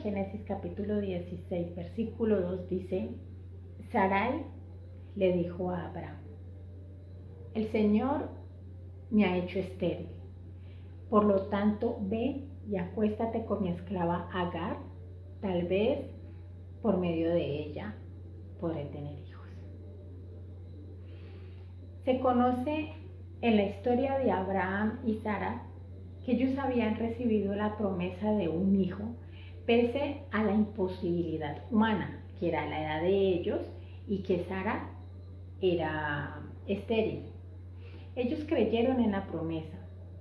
Génesis capítulo 16, versículo 2 dice: Sarai le dijo a Abraham: el Señor me ha hecho estéril, por lo tanto ve y acuéstate con mi esclava Agar, tal vez por medio de ella podré tener hijos. Se conoce en la historia de Abraham y Sara que ellos habían recibido la promesa de un hijo pese a la imposibilidad humana, que era la edad de ellos y que Sara era estéril. Ellos creyeron en la promesa,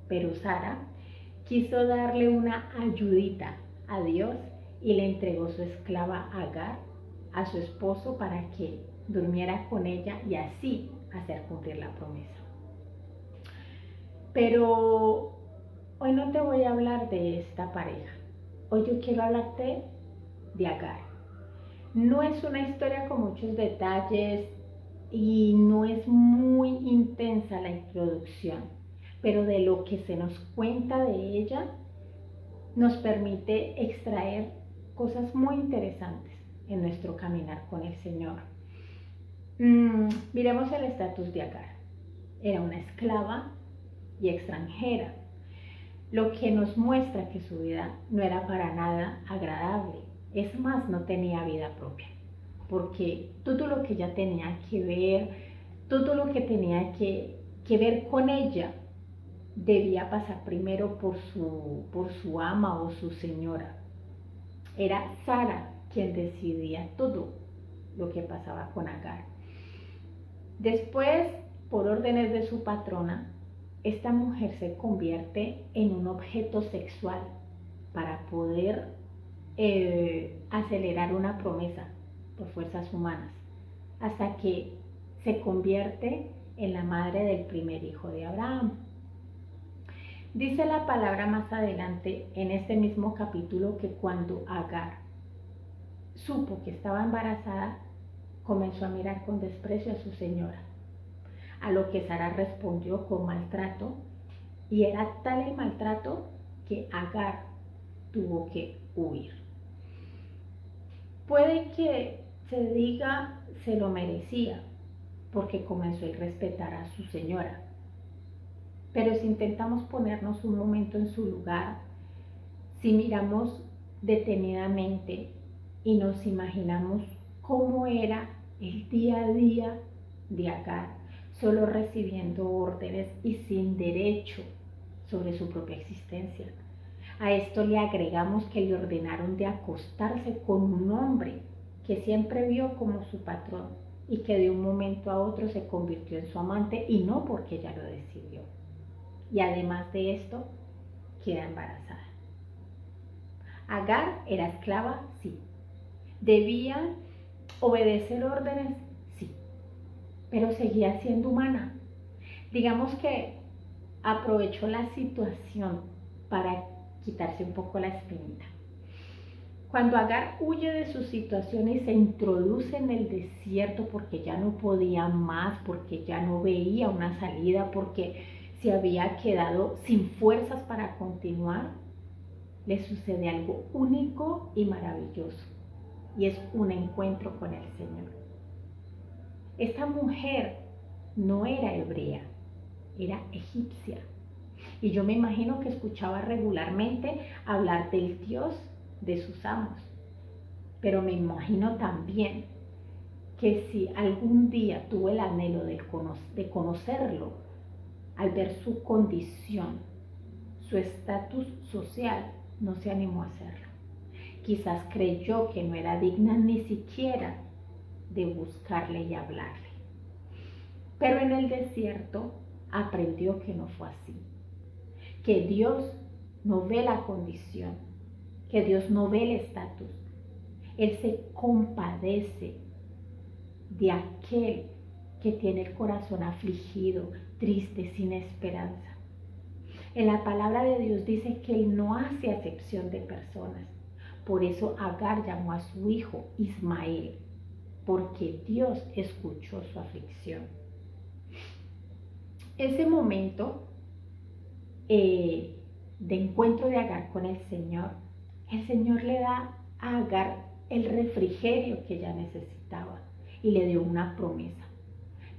pero Sara quiso darle una ayudita a Dios y le entregó su esclava Agar a su esposo para que durmiera con ella y así hacer cumplir la promesa. Pero hoy no te voy a hablar de esta pareja. Hoy yo quiero hablarte de Agar. No es una historia con muchos detalles y no es muy intensa la introducción, pero de lo que se nos cuenta de ella nos permite extraer cosas muy interesantes en nuestro caminar con el Señor. Miremos el estatus de Agar. Era una esclava y extranjera, lo que nos muestra que su vida no era para nada agradable. Es más, no tenía vida propia, porque todo lo que ella tenía que ver, todo lo que tenía que ver con ella, debía pasar primero por su ama o su señora. Era Sara quien decidía todo lo que pasaba con Agar. Después, por órdenes de su patrona, esta mujer se convierte en un objeto sexual para poder acelerar una promesa por fuerzas humanas, hasta que se convierte en la madre del primer hijo de Abraham. Dice la palabra más adelante en este mismo capítulo que cuando Agar supo que estaba embarazada, comenzó a mirar con desprecio a su señora, a lo que Sara respondió con maltrato, y era tal el maltrato que Agar tuvo que huir. Puede que se diga se lo merecía, porque comenzó a irrespetar a su señora. Pero si intentamos ponernos un momento en su lugar, si miramos detenidamente y nos imaginamos cómo era el día a día de Agar, solo recibiendo órdenes y sin derecho sobre su propia existencia. A esto le agregamos que le ordenaron de acostarse con un hombre que siempre vio como su patrón y que de un momento a otro se convirtió en su amante, y no porque ella lo decidió. Y además de esto, queda embarazada. Agar era esclava, sí. Debía obedecer órdenes, sí. Pero seguía siendo humana. Digamos que aprovechó la situación para quitarse un poco la espinita. Cuando Agar huye de su situación y se introduce en el desierto porque ya no podía más, porque ya no veía una salida, porque se había quedado sin fuerzas para continuar, le sucede algo único y maravilloso, y es un encuentro con el Señor. Esta mujer no era hebrea, era egipcia, y yo me imagino que escuchaba regularmente hablar del Dios de sus amos, pero me imagino también que si algún día tuvo el anhelo de conocerlo, al ver su condición, su estatus social, no se animó a hacerlo. Quizás creyó que no era digna ni siquiera de buscarle y hablarle. Pero en el desierto aprendió que no fue así, que Dios no ve la condición, que Dios no ve el estatus. Él se compadece de aquel que tiene el corazón afligido, triste, sin esperanza. En la palabra de Dios dice que Él no hace acepción de personas. Por eso Agar llamó a su hijo Ismael, porque Dios escuchó su aflicción. Ese momento de encuentro de Agar con el Señor le da a Agar el refrigerio que ella necesitaba y le dio una promesa.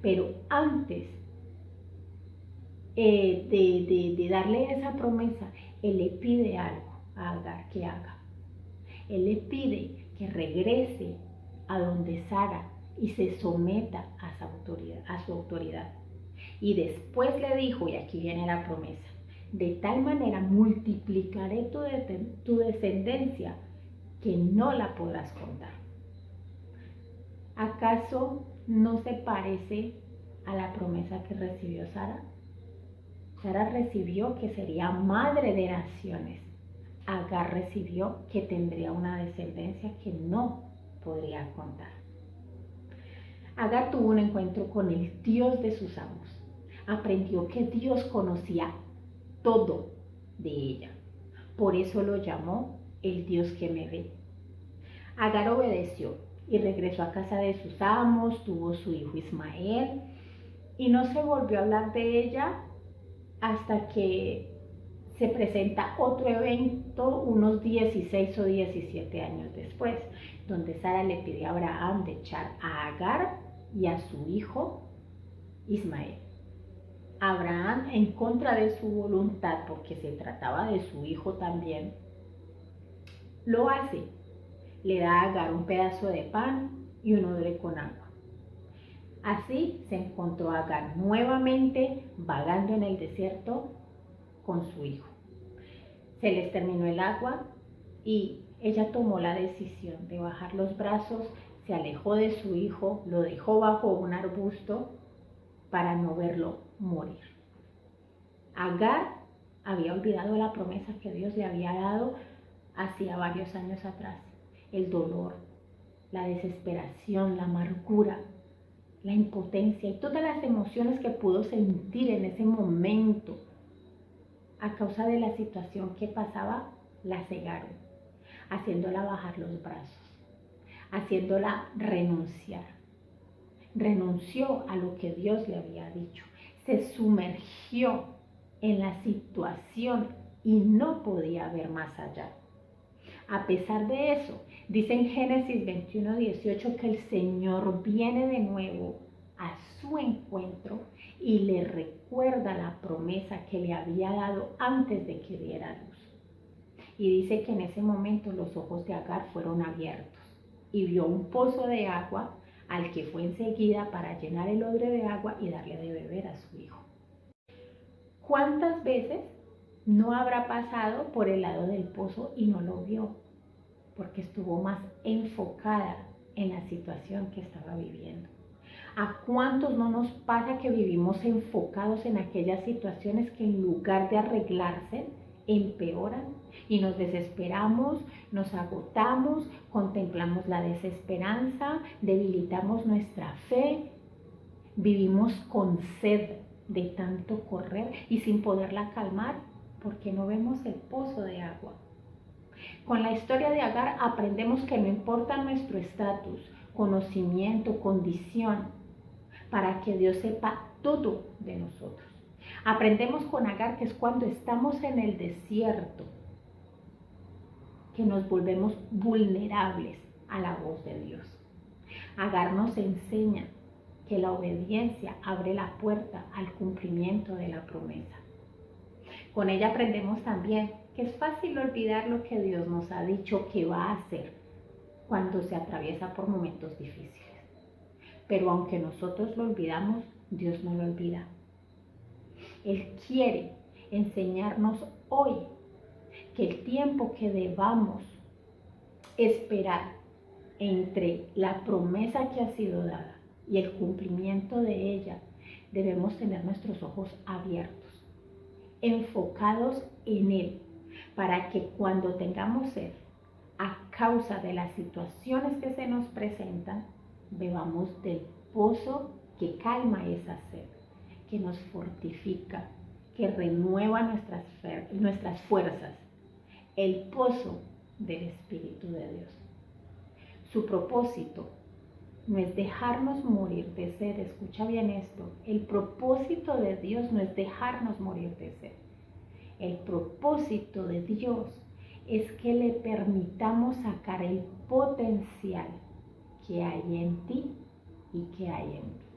Pero antes de darle esa promesa, él le pide algo a Agar que haga. Él le pide que regrese a donde Sara y se someta a su autoridad. Y después le dijo, y aquí viene la promesa, de tal manera multiplicaré tu descendencia que no la podrás contar. ¿Acaso no se parece a la promesa que recibió Sara? Sara recibió que sería madre de naciones. Agar recibió que tendría una descendencia que no podría contar. Agar tuvo un encuentro con el Dios de sus amos. Aprendió que Dios conocía todo de ella. Por eso lo llamó el Dios que me ve. Agar obedeció y regresó a casa de sus amos, tuvo su hijo Ismael y no se volvió a hablar de ella hasta que se presenta otro evento unos 16 o 17 años después, donde Sara le pide a Abraham de echar a Agar y a su hijo Ismael. Abraham, en contra de su voluntad, porque se trataba de su hijo también, lo hace. Le da a Agar un pedazo de pan y un odre con agua. Así se encontró Agar nuevamente vagando en el desierto con su hijo. Se les terminó el agua y ella tomó la decisión de bajar los brazos, se alejó de su hijo, lo dejó bajo un arbusto para no verlo morir. Agar había olvidado la promesa que Dios le había dado hacía varios años atrás. El dolor, la desesperación, la amargura, la impotencia y todas las emociones que pudo sentir en ese momento a causa de la situación que pasaba, la cegaron, haciéndola bajar los brazos, haciéndola renunciar. Renunció a lo que Dios le había dicho, se sumergió en la situación y no podía ver más allá. A pesar de eso, dice en Génesis 21:18 que el Señor viene de nuevo a su encuentro y le recuerda la promesa que le había dado antes de que diera luz. Y dice que en ese momento los ojos de Agar fueron abiertos y vio un pozo de agua al que fue enseguida para llenar el odre de agua y darle de beber a su hijo. ¿Cuántas veces no habrá pasado por el lado del pozo y no lo vio? Porque estuvo más enfocada en la situación que estaba viviendo. ¿A cuántos no nos pasa que vivimos enfocados en aquellas situaciones que en lugar de arreglarse, empeoran? Y nos desesperamos, nos agotamos, contemplamos la desesperanza, debilitamos nuestra fe, vivimos con sed de tanto correr y sin poderla calmar porque no vemos el pozo de agua. Con la historia de Agar aprendemos que no importa nuestro estatus, conocimiento, condición, para que Dios sepa todo de nosotros. Aprendemos con Agar que es cuando estamos en el desierto que nos volvemos vulnerables a la voz de Dios. Agar nos enseña que la obediencia abre la puerta al cumplimiento de la promesa. Con ella aprendemos también que es fácil olvidar lo que Dios nos ha dicho que va a hacer cuando se atraviesa por momentos difíciles. Pero aunque nosotros lo olvidamos, Dios no lo olvida. Él quiere enseñarnos hoy que el tiempo que debamos esperar entre la promesa que ha sido dada y el cumplimiento de ella, debemos tener nuestros ojos abiertos, enfocados en Él, para que cuando tengamos sed, a causa de las situaciones que se nos presentan, bebamos del pozo que calma esa sed, que nos fortifica, que renueva nuestras fuerzas, el pozo del Espíritu de Dios. Su propósito no es dejarnos morir de sed, escucha bien esto, el propósito de Dios no es dejarnos morir de sed. El propósito de Dios es que le permitamos sacar el potencial que hay en ti y que hay en mí.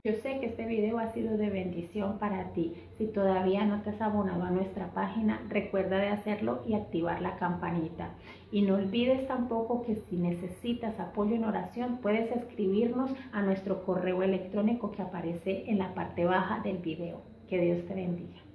Yo sé que este video ha sido de bendición para ti. Si todavía no te has abonado a nuestra página, recuerda de hacerlo y activar la campanita. Y no olvides tampoco que si necesitas apoyo en oración, puedes escribirnos a nuestro correo electrónico que aparece en la parte baja del video. Que Dios te bendiga.